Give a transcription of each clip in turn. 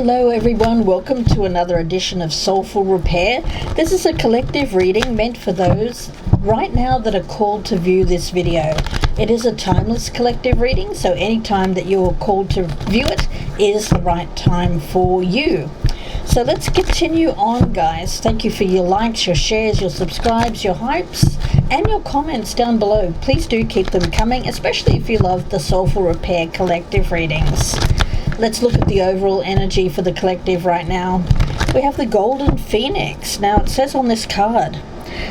Hello everyone, welcome to another edition of Soulful Repair. This is a collective reading meant for those right now that are called to view this video. It is a timeless collective reading, so any time that you're called to view it is the right time for you. So let's continue on, guys. Thank you for your likes, your shares, your subscribes, your hypes, and your comments down below. Please do keep them coming, especially if you love the Soulful Repair collective readings. Let's look at the overall energy for the collective right now. We have the Golden Phoenix. Now it says on this card,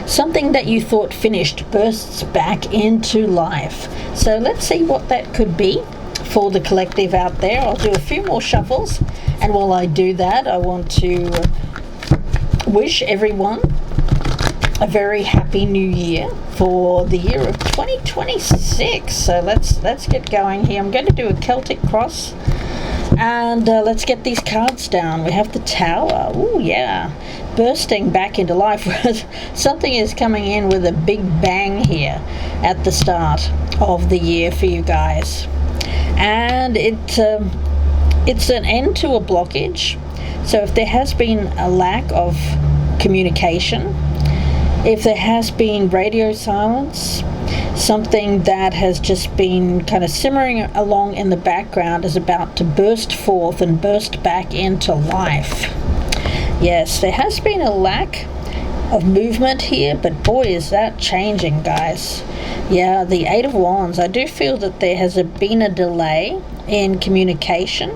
something that you thought finished bursts back into life. So let's see what that could be for the collective out there. I'll do a few more shuffles, and while I do that, I want to wish everyone a very happy new year for the year of 2026. So let's get going here. I'm going to do a Celtic cross. And let's get these cards down. We have the Tower. Oh yeah, bursting back into life. Something is coming in with a big bang here at the start of the year for you guys. And it's an end to a blockage. So if there has been a lack of communication, if there has been radio silence, something that has just been kind of simmering along in the background is about to burst forth and burst back into life. Yes, there has been a lack of movement here, but boy, is that changing, guys. Yeah, the Eight of Wands. I do feel that there has been a delay in communication.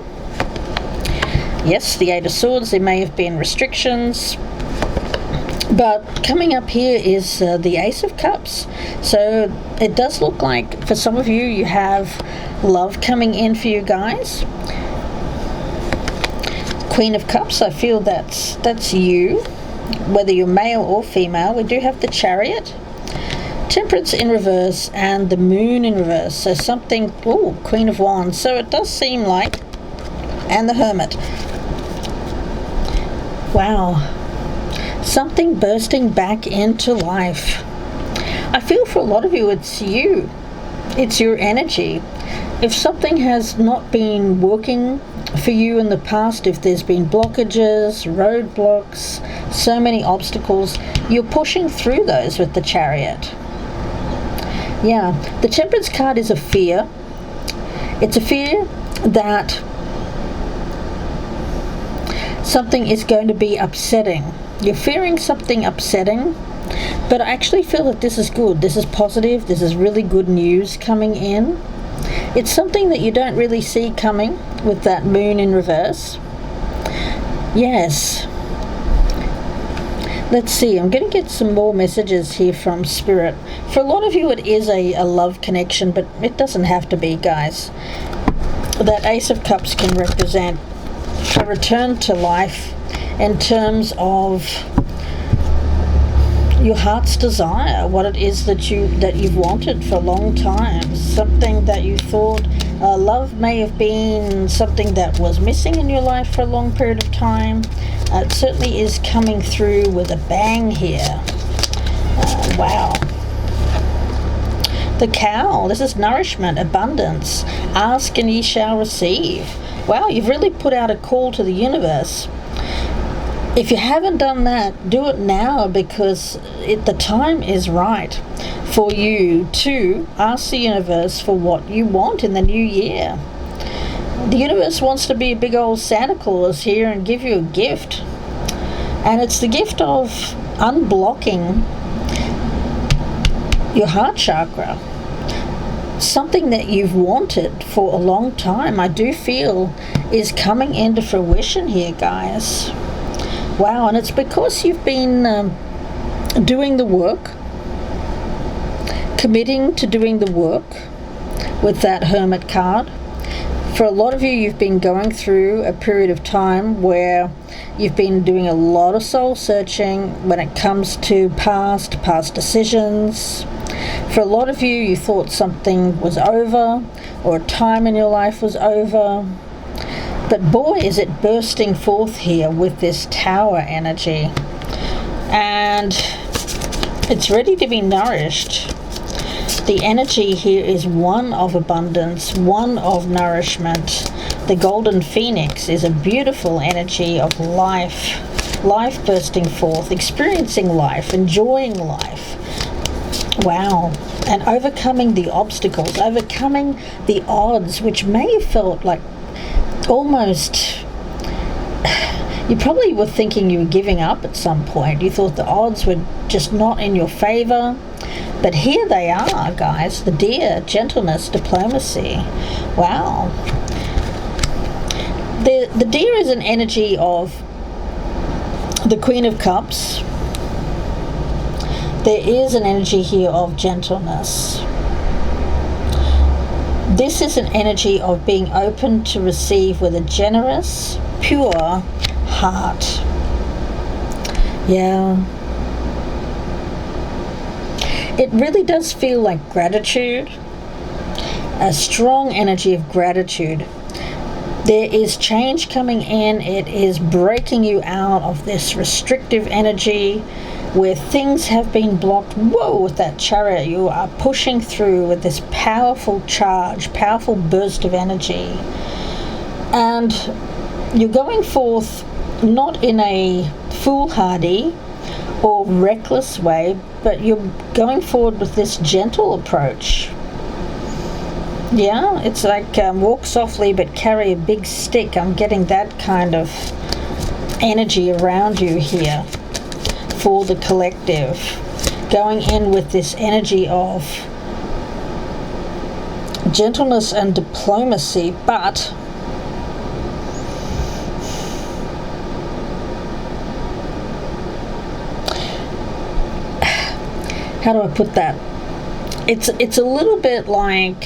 Yes, the Eight of Swords, there may have been restrictions. But coming up here is the Ace of Cups. So it does look like for some of you, you have love coming in for you guys. Queen of Cups, I feel that's you, whether you're male or female. We do have the Chariot, Temperance in reverse, and the Moon in reverse. So something, Queen of Wands. So it does seem like, and the Hermit. Wow. Something bursting back into life. I feel for a lot of you, it's you. It's your energy. If something has not been working for you in the past, if there's been blockages, roadblocks, so many obstacles, you're pushing through those with the Chariot. Yeah, the Temperance card is a fear. It's a fear that something is going to be upsetting. You're fearing something upsetting, but I actually feel that this is good. This is positive. This is really good news coming in. It's something that you don't really see coming with that Moon in reverse. Yes. Let's see. I'm going to get some more messages here from Spirit. For a lot of you, it is a love connection, but it doesn't have to be, guys. That Ace of Cups can represent a return to life in terms of your heart's desire, what it is that you've wanted for a long time, something that you thought love may have been something that was missing in your life for a long period of time. It certainly is coming through with a bang here. Wow. The Cow, this is nourishment, abundance. Ask and ye shall receive. Wow, you've really put out a call to the universe. If you haven't done that, do it now, because the time is right for you to ask the universe for what you want in the new year. The universe wants to be a big old Santa Claus here and give you a gift. And it's the gift of unblocking your heart chakra. Something that you've wanted for a long time, I do feel, is coming into fruition here, guys. Wow, and it's because you've been doing the work, committing to doing the work with that Hermit card. For a lot of you, you've been going through a period of time where you've been doing a lot of soul searching when it comes to past decisions. For a lot of you, you thought something was over, or a time in your life was over. But boy, is it bursting forth here with this Tower energy. And it's ready to be nourished. The energy here is one of abundance, one of nourishment, The golden phoenix is a beautiful energy of life bursting forth, experiencing life, enjoying life. Wow. And overcoming the obstacles, overcoming the odds, which may have felt like almost, you probably were thinking you were giving up at some point. You thought the odds were just not in your favor. But here they are, guys. The deer, gentleness, diplomacy. Wow. The deer is an energy of the Queen of Cups. There is an energy here of gentleness. This is an energy of being open to receive with a generous, pure heart. Yeah. It really does feel like gratitude, a strong energy of gratitude. There is change coming in. It is breaking you out of this restrictive energy where things have been blocked. Whoa, with that chariot, you are pushing through with this powerful charge, powerful burst of energy. And you're going forth not in a foolhardy or reckless way, but you're going forward with this gentle approach. Yeah, it's like walk softly but carry a big stick. I'm getting that kind of energy around you here for the collective. Going in with this energy of gentleness and diplomacy, but how do I put that? It's a little bit like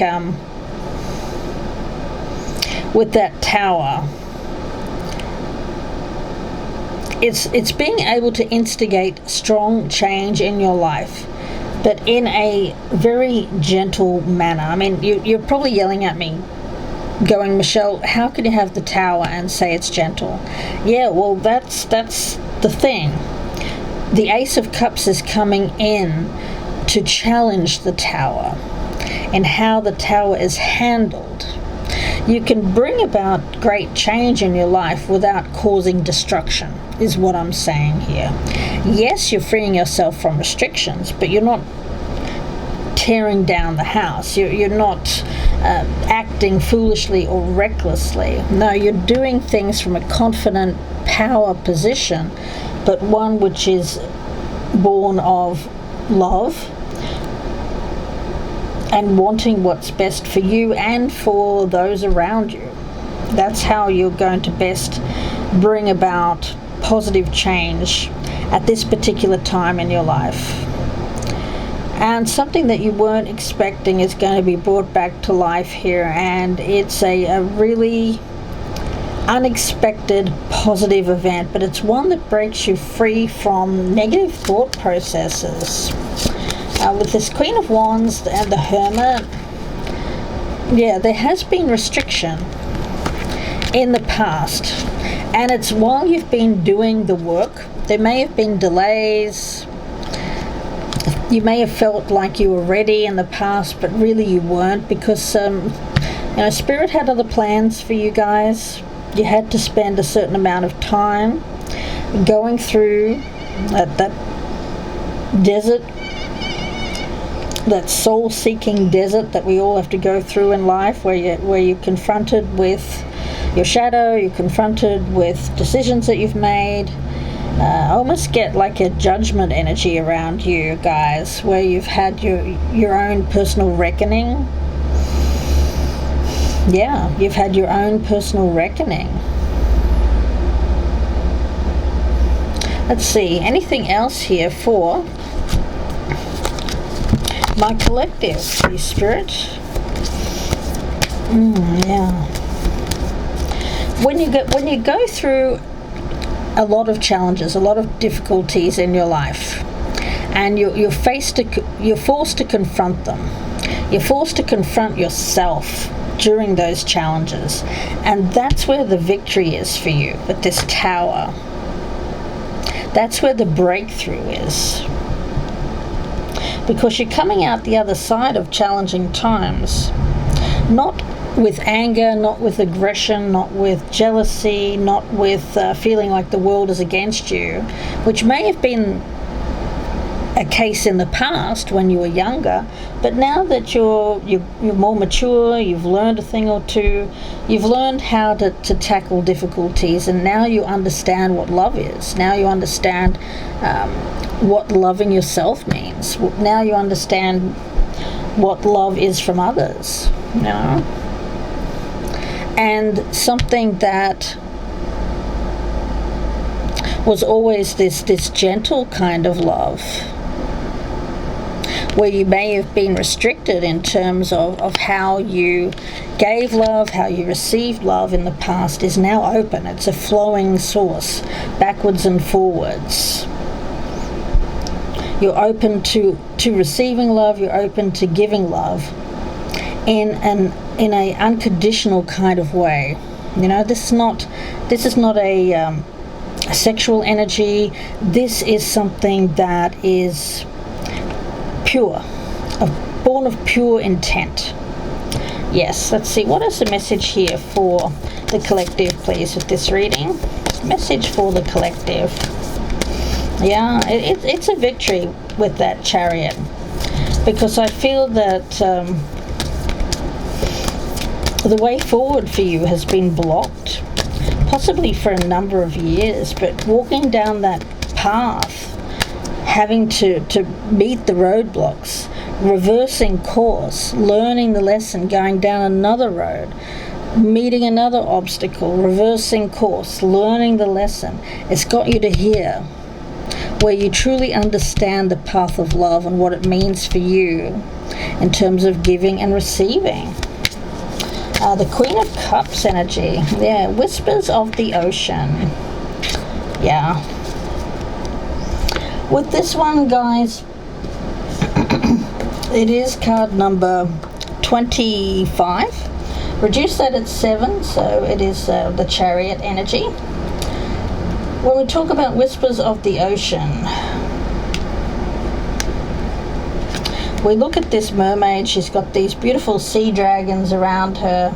with that tower. It's being able to instigate strong change in your life, but in a very gentle manner. I mean, you're probably yelling at me, going, Michelle, how can you have the tower and say it's gentle? Yeah, well, that's the thing. The Ace of Cups is coming in to challenge the tower and how the tower is handled. You can bring about great change in your life without causing destruction, is what I'm saying here. Yes, you're freeing yourself from restrictions, but you're not tearing down the house. You're not acting foolishly or recklessly. No, you're doing things from a confident power position, but one which is born of love and wanting what's best for you and for those around you. That's how you're going to best bring about positive change at this particular time in your life. And something that you weren't expecting is going to be brought back to life here, and it's a really unexpected positive event, but it's one that breaks you free from negative thought processes. With this Queen of Wands and the Hermit, yeah, there has been restriction in the past, and it's while you've been doing the work. There may have been delays. You may have felt like you were ready in the past, but really you weren't, because Spirit had other plans for you guys. You had to spend a certain amount of time going through that desert, that soul-seeking desert that we all have to go through in life, where you're confronted with your shadow, you're confronted with decisions that you've made. I almost get like a judgment energy around you guys, where you've had your own personal reckoning. Yeah, you've had your own personal reckoning. Let's see, anything else here for my collective, please, Spirit? Yeah. When you go through a lot of challenges, a lot of difficulties in your life, and you're forced to confront them. You're forced to confront yourself during those challenges, and that's where the victory is for you with this tower. That's where the breakthrough is, because you're coming out the other side of challenging times, not with anger, not with aggression, not with jealousy, not with feeling like the world is against you, which may have been a case in the past when you were younger, but now that you're more mature, you've learned a thing or two, you've learned how to tackle difficulties, and now you understand what love is. Now you understand what loving yourself means. Now you understand what love is from others, you know? And something that was always this gentle kind of love, where you may have been restricted in terms of how you gave love, how you received love in the past, is now open. It's a flowing source, backwards and forwards. You're open to receiving love, you're open to giving love in a unconditional kind of way. You know, this is not a sexual energy. This is something that is pure, born of pure intent. Yes, let's see, what is the message here for the collective, please, with this reading? Message for the collective. Yeah, it's a victory with that Chariot, because I feel that the way forward for you has been blocked, possibly for a number of years, but walking down that path, having to meet the roadblocks, reversing course, learning the lesson, going down another road, meeting another obstacle, reversing course, learning the lesson. It's got you to here, where you truly understand the path of love and what it means for you in terms of giving and receiving. The Queen of Cups energy. Yeah, Whispers of the Ocean. Yeah. With this one, guys, it is card number 25. Reduce that at 7, so it is the Chariot energy. When we talk about Whispers of the Ocean, we look at this mermaid. She's got these beautiful sea dragons around her,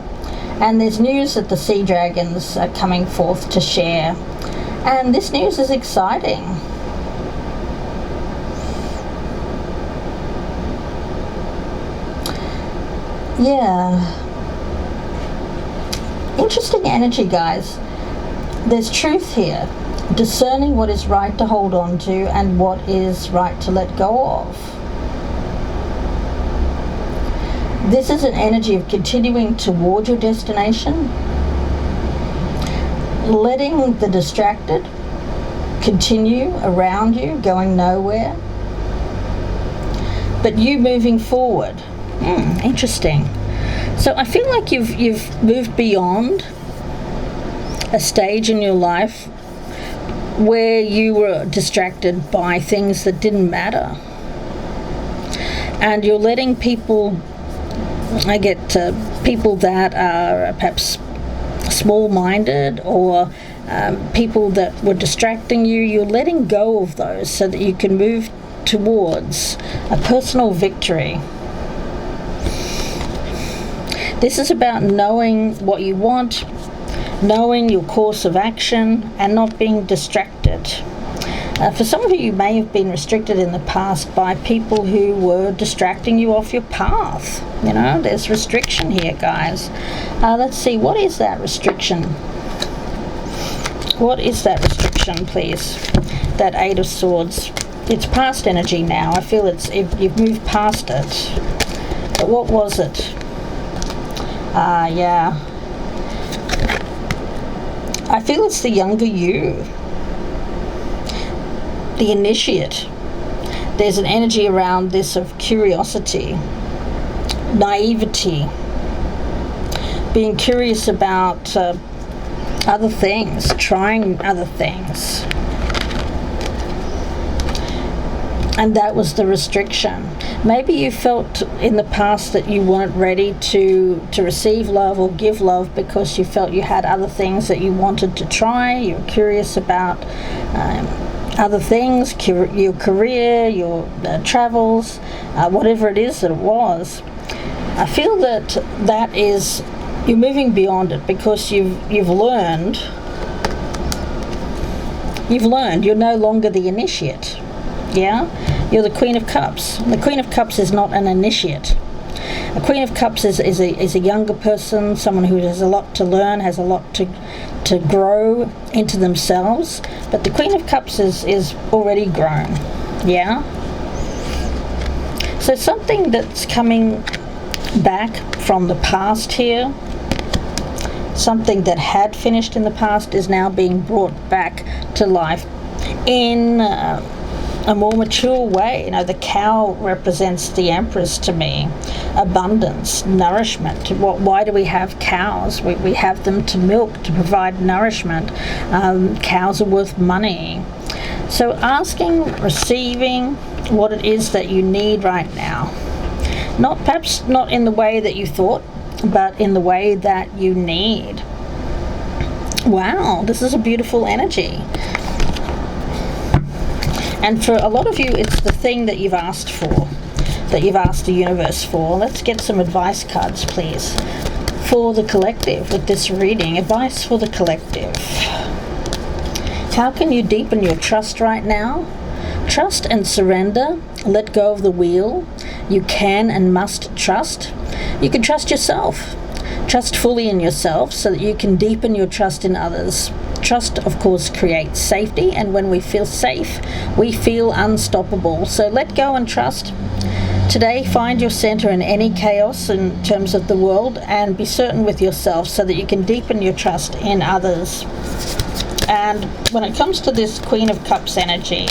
and there's news that the sea dragons are coming forth to share, and this news is exciting. Yeah, interesting energy, guys. There's truth here, discerning what is right to hold on to and what is right to let go of. This is an energy of continuing toward your destination, letting the distracted continue around you, going nowhere, but you moving forward. Interesting. So I feel like you've moved beyond a stage in your life where you were distracted by things that didn't matter, and you're letting people, I get people that are perhaps small-minded, or people that were distracting you. You're letting go of those so that you can move towards a personal victory. This is about knowing what you want, knowing your course of action, and not being distracted. For some of you, you may have been restricted in the past by people who were distracting you off your path. You know, there's restriction here, guys. Let's see, what is that restriction? What is that restriction, please? That Eight of Swords. It's past energy now. I feel you've moved past it. But what was it? Yeah. I feel it's the younger you, the initiate. There's an energy around this of curiosity, naivety, being curious about other things, trying other things. And that was the restriction. Maybe you felt in the past that you weren't ready to receive love or give love because you felt you had other things that you wanted to try. You were curious about other things, your career, your travels, whatever it is that it was. I feel that is You're moving beyond it because you've learned you're no longer the initiate. Yeah? You're the Queen of Cups. The Queen of Cups is not an initiate. A Queen of Cups is a younger person, someone who has a lot to learn, has a lot to grow into themselves. But the Queen of Cups is already grown. Yeah? So something that's coming back from the past here, something that had finished in the past is now being brought back to life in a more mature way. You know, the cow represents the Empress to me. Abundance, nourishment. Why do we have cows? We have them to milk, to provide nourishment. Cows are worth money. So asking, receiving what it is that you need right now. Perhaps not in the way that you thought, but in the way that you need. Wow, this is a beautiful energy. And for a lot of you, it's the thing that you've asked for, that you've asked the universe for. Let's get some advice cards, please, for the collective with this reading. Advice for the collective. How can you deepen your trust right now? Trust and surrender. Let go of the wheel. You can and must trust. You can trust yourself. Trust fully in yourself so that you can deepen your trust in others. Trust, of course, creates safety, and when we feel safe, we feel unstoppable. So let go and trust. Today, find your center in any chaos in terms of the world, and be certain with yourself so that you can deepen your trust in others. And when it comes to this Queen of Cups energy,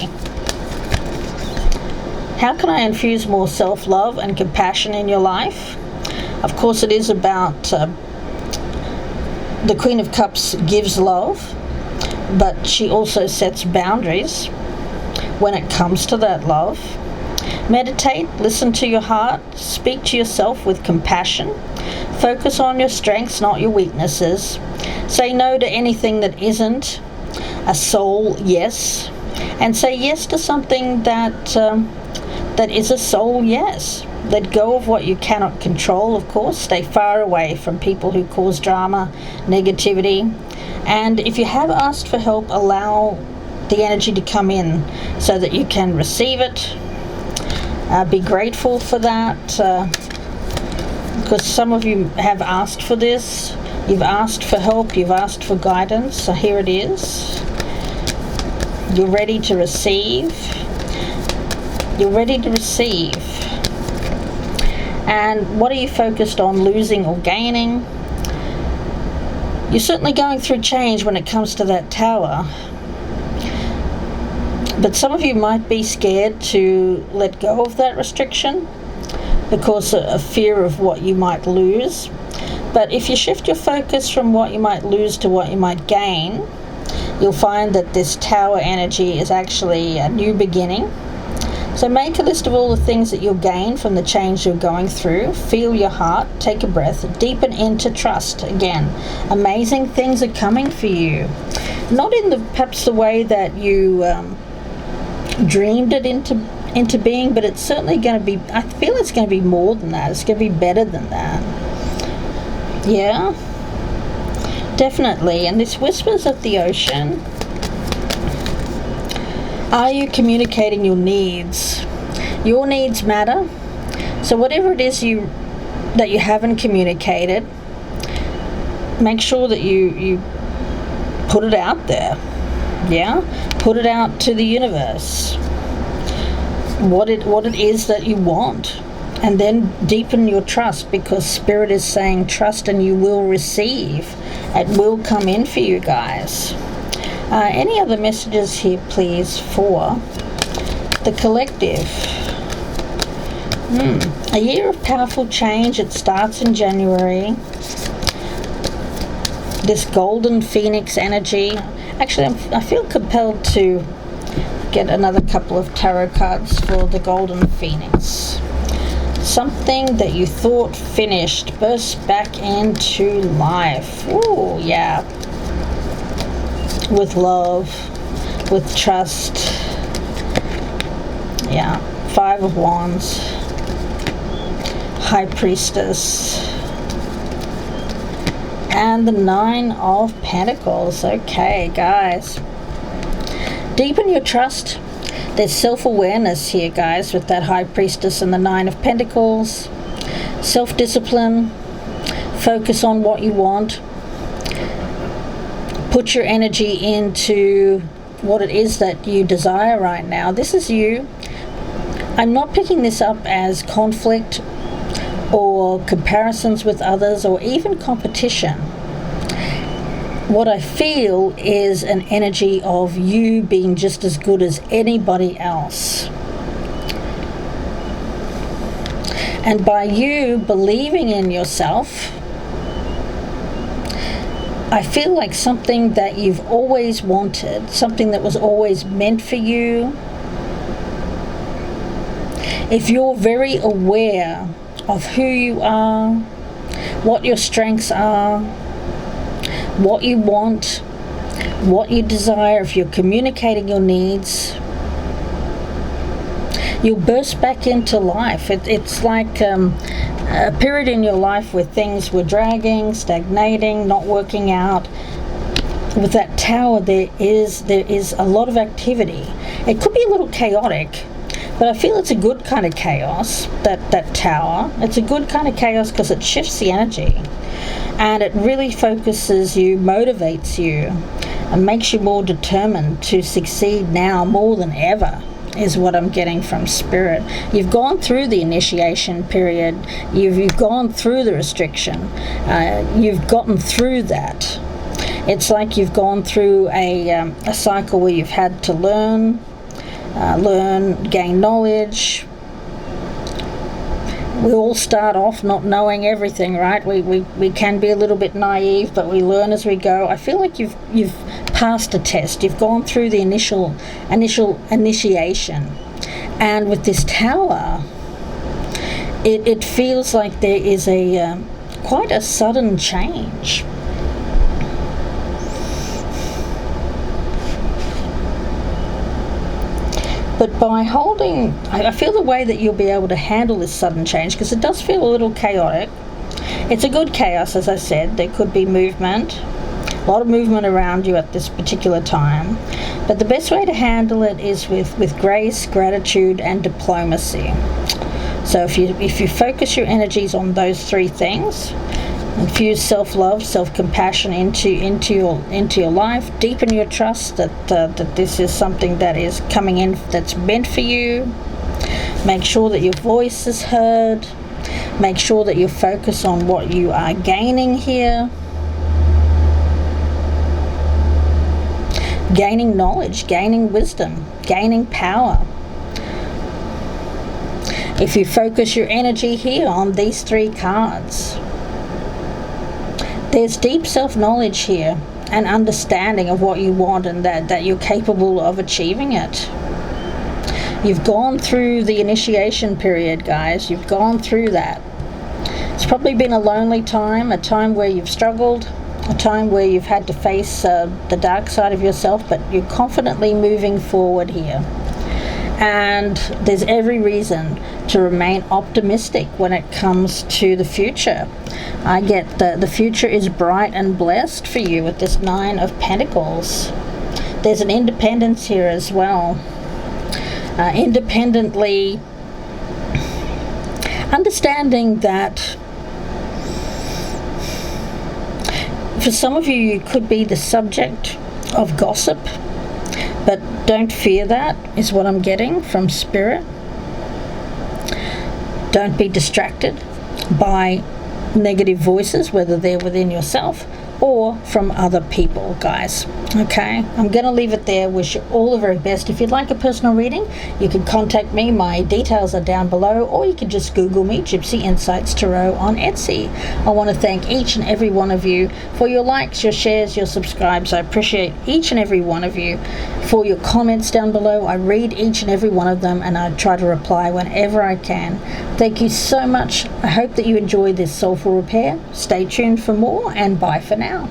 how can I infuse more self-love and compassion in your life? Of course, it is about the Queen of Cups gives love, but she also sets boundaries when it comes to that love. Meditate, listen to your heart, speak to yourself with compassion. Focus on your strengths, not your weaknesses. Say no to anything that isn't a soul yes, and say yes to something that is a soul yes. Let go of what you cannot control, of course. Stay far away from people who cause drama, negativity. And if you have asked for help, allow the energy to come in so that you can receive it. Be grateful for that, because some of you have asked for this. You've asked for help, you've asked for guidance, so here it is. You're ready to receive. You're ready to receive. And what are you focused on, losing or gaining? You're certainly going through change when it comes to that Tower. But some of you might be scared to let go of that restriction because of fear of what you might lose. But if you shift your focus from what you might lose to what you might gain, you'll find that this Tower energy is actually a new beginning. So make a list of all the things that you'll gain from the change you're going through. Feel your heart, take a breath, deepen into trust. Again, amazing things are coming for you. Not in perhaps the way that you dreamed it into being, but it's certainly going to be, I feel it's going to be more than that. It's going to be better than that. Yeah, definitely. And this Whispers of the Ocean. Are you communicating your needs? Your needs matter. So whatever it is that you haven't communicated, make sure that you put it out there. Yeah? Put it out to the universe. What it is that you want. And then deepen your trust, because Spirit is saying trust and you will receive. It will come in for you guys. Any other messages here, please, for the collective? A year of powerful change. It starts in January. This golden phoenix energy. Actually, I feel compelled to get another couple of tarot cards for the golden phoenix. Something that you thought finished bursts back into life. Ooh, yeah. With love, with trust. Yeah. 5 of Wands. High Priestess. And the Nine of Pentacles. Okay, guys. Deepen your trust. There's self-awareness here, guys, with that High Priestess and the Nine of Pentacles. Self-discipline. Focus on what you want. Put your energy into what it is that you desire right now. This is you. I'm not picking this up as conflict or comparisons with others or even competition. What I feel is an energy of you being just as good as anybody else. And by you believing in yourself, I feel like something that you've always wanted, something that was always meant for you. If you're very aware of who you are, what your strengths are, what you want, what you desire, if you're communicating your needs, you'll burst back into life. It's like a period in your life where things were dragging, stagnating, not working out. With that Tower, there is a lot of activity. It could be a little chaotic, but I feel it's a good kind of chaos, that Tower. It's a good kind of chaos because it shifts the energy. And it really focuses you, motivates you, and makes you more determined to succeed now more than ever, is what I'm getting from Spirit. You've gone through the initiation period. You've gone through the restriction. You've gotten through that. It's like you've gone through a cycle where you've had to learn, gain knowledge. We all start off not knowing everything, right? We can be a little bit naive, but we learn as we go. I feel like you've passed a test. You've gone through the initial initiation. And with this Tower, it feels like there is quite a sudden change. But by holding, I feel the way that you'll be able to handle this sudden change, because it does feel a little chaotic. It's a good chaos, as I said. There could be movement, a lot of movement around you at this particular time. But the best way to handle it is with grace, gratitude, and diplomacy. So if you focus your energies on those three things, infuse self-love, self-compassion into your life, deepen your trust that this is something that is coming in that's meant for you. Make sure that your voice is heard. Make sure that you focus on what you are gaining here. Gaining knowledge, gaining wisdom, gaining power. If you focus your energy here on these three cards, there's deep self-knowledge here and understanding of what you want, and that you're capable of achieving it. You've gone through the initiation period, guys. You've gone through that. It's probably been a lonely time, a time where you've struggled, a time where you've had to face the dark side of yourself, but you're confidently moving forward here. And there's every reason to remain optimistic when it comes to the future. I get the future is bright and blessed for you with this Nine of Pentacles. There's an independence here as well. Independently understanding that for some of you, you could be the subject of gossip, but don't fear that, is what I'm getting from Spirit. Don't be distracted by negative voices, whether they're within yourself or from other people, guys. Okay, I'm going to leave it there. Wish you all the very best. If you'd like a personal reading, you can contact me. My details are down below, or you can just Google me, Gypsy Insights Tarot, on Etsy. I want to thank each and every one of you for your likes, your shares, your subscribes. I appreciate each and every one of you for your comments down below. I read each and every one of them, and I try to reply whenever I can. Thank you so much. I hope that you enjoyed this soulful repair. Stay tuned for more, and bye for now.